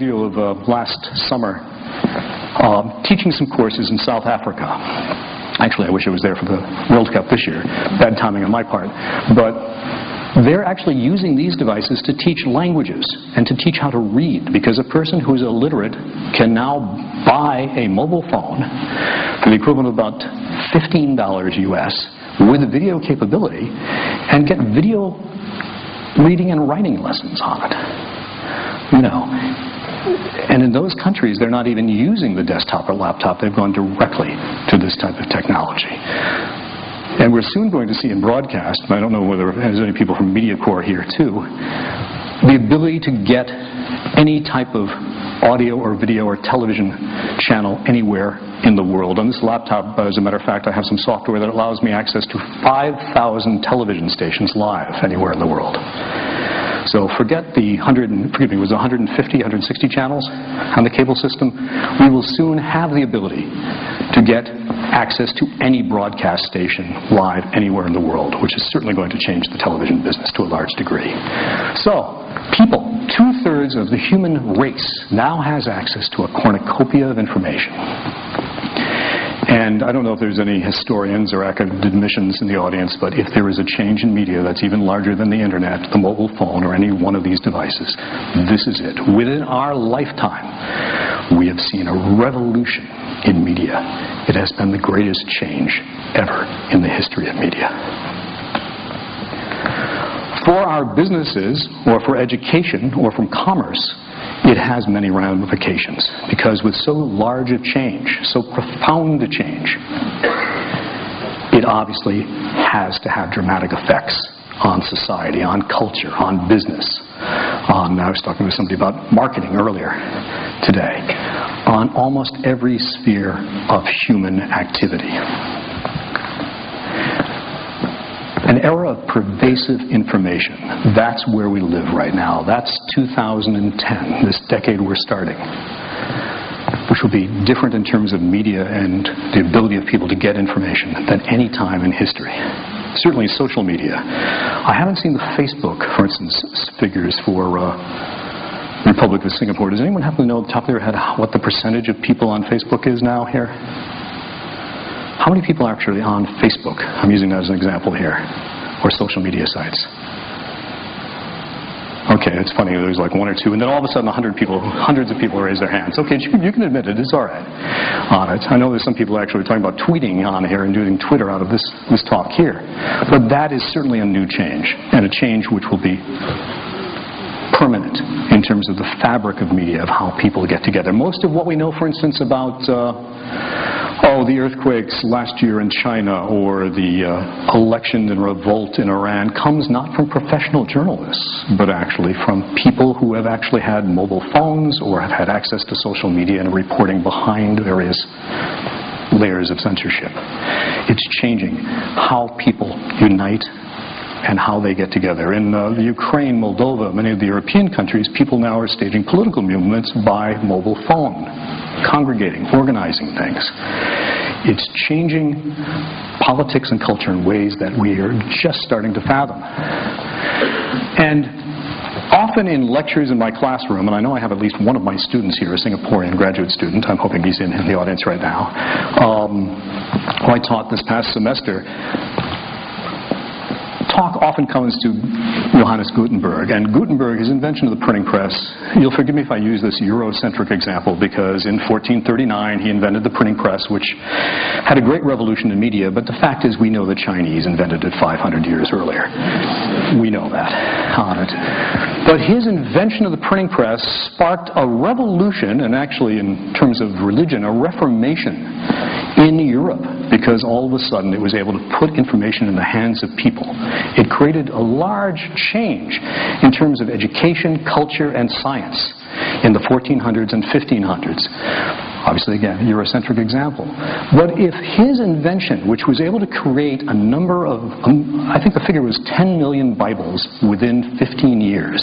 deal of last summer teaching some courses in South Africa. Actually, I wish I was there for the World Cup this year. Bad timing on my part. But they're actually using these devices to teach languages and to teach how to read, because a person who's illiterate can now buy a mobile phone for the equivalent of about $15 US with a video capability and get video reading and writing lessons on it. You know, and in those countries, they're not even using the desktop or laptop. They've gone directly to this type of technology. And we're soon going to see in broadcast, I don't know whether there's any people from MediaCorp here too, the ability to get any type of audio or video or television channel anywhere in the world. On this laptop, as a matter of fact, I have some software that allows me access to 5,000 television stations live anywhere in the world. So forget the 150, 160 channels on the cable system. We will soon have the ability to get access to any broadcast station live anywhere in the world, which is certainly going to change the television business to a large degree. So, people, 2/3 of the human race now has access to a cornucopia of information. And I don't know if there's any historians or academicians in the audience, but if there is a change in media that's even larger than the internet, the mobile phone, or any one of these devices, this is it. Within our lifetime, we have seen a revolution in media. It has been the greatest change ever in the history of media. For our businesses, or for education, or from commerce, it has many ramifications, because with so large a change, so profound a change, it obviously has to have dramatic effects on society, on culture, on business. I was talking with somebody about marketing earlier today, on almost every sphere of human activity. An era of pervasive information. That's where we live right now. That's 2010, this decade we're starting, which will be different in terms of media and the ability of people to get information than any time in history. Certainly social media. I haven't seen the Facebook, for instance, figures for Republic of Singapore. Does anyone happen to know at the top of their head what the percentage of people on Facebook is now here? How many people are actually on Facebook? I'm using that as an example here. Or social media sites. Okay, it's funny. There's like one or two, and then all of a sudden hundreds of people raise their hands. Okay, you can admit it. It's all right on it. I know there's some people actually talking about tweeting on here and doing Twitter out of this talk here. But that is certainly a new change, and a change which will be permanent in terms of the fabric of media, of how people get together. Most of what we know, for instance, about the earthquakes last year in China, or the election and revolt in Iran, comes not from professional journalists, but actually from people who have actually had mobile phones or have had access to social media and reporting behind various layers of censorship. It's changing how people unite and how they get together. In the Ukraine, Moldova, many of the European countries, people now are staging political movements by mobile phone, congregating, organizing things. It's changing politics and culture in ways that we are just starting to fathom. And often in lectures in my classroom, and I know I have at least one of my students here, a Singaporean graduate student, I'm hoping he's in the audience right now, who I taught this past semester, talk often comes to Johannes Gutenberg, and Gutenberg, his invention of the printing press, you'll forgive me if I use this Eurocentric example, because in 1439 he invented the printing press, which had a great revolution in media, but the fact is we know the Chinese invented it 500 years earlier. We know that on it. But his invention of the printing press sparked a revolution, and actually in terms of religion, a reformation in Europe, because all of a sudden it was able to put information in the hands of people. It created a large change in terms of education, culture, and science in the 1400s and 1500s. Obviously, again, a Eurocentric example. But if his invention, which was able to create a number of, I think the figure was 10 million Bibles within 15 years,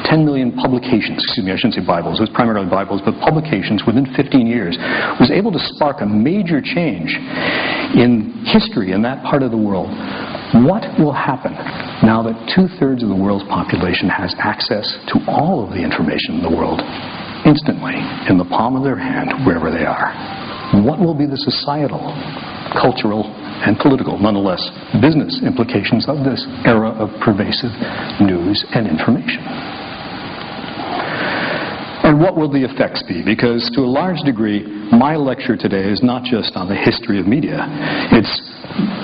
10 million publications, excuse me, I shouldn't say Bibles, it was primarily Bibles, but publications within 15 years, was able to spark a major change in history in that part of the world. What will happen now that 2/3 of the world's population has access to all of the information in the world? instantly in the palm of their hand wherever they are. What will be the societal, cultural, and political, nonetheless, business implications of this era of pervasive news and information? And what will the effects be? Because to a large degree, my lecture today is not just on the history of media. It's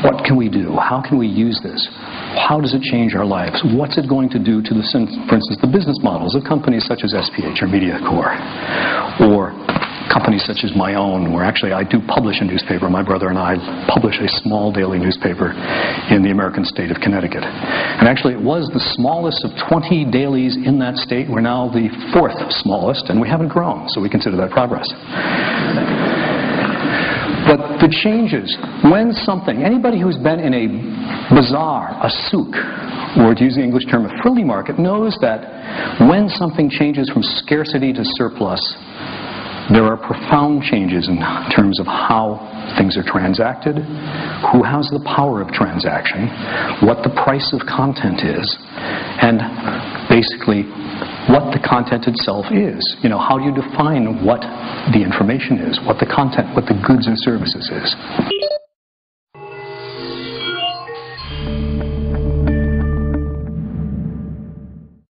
what can we do? How can we use this? How does it change our lives? What's it going to do to, for instance, the business models of companies such as SPH or MediaCorp, or companies such as my own, where actually I do publish a newspaper. My brother and I publish a small daily newspaper in the American state of Connecticut. And actually it was the smallest of 20 dailies in that state. We're now the 4th smallest, and we haven't grown, so we consider that progress. But the changes, when something, anybody who's been in a bazaar, a souk, or to use the English term, a frilly market, knows that when something changes from scarcity to surplus, there are profound changes in terms of how things are transacted, who has the power of transaction, what the price of content is, and basically what the content itself is. You know, how do you define what the information is, what the content, what the goods or services is?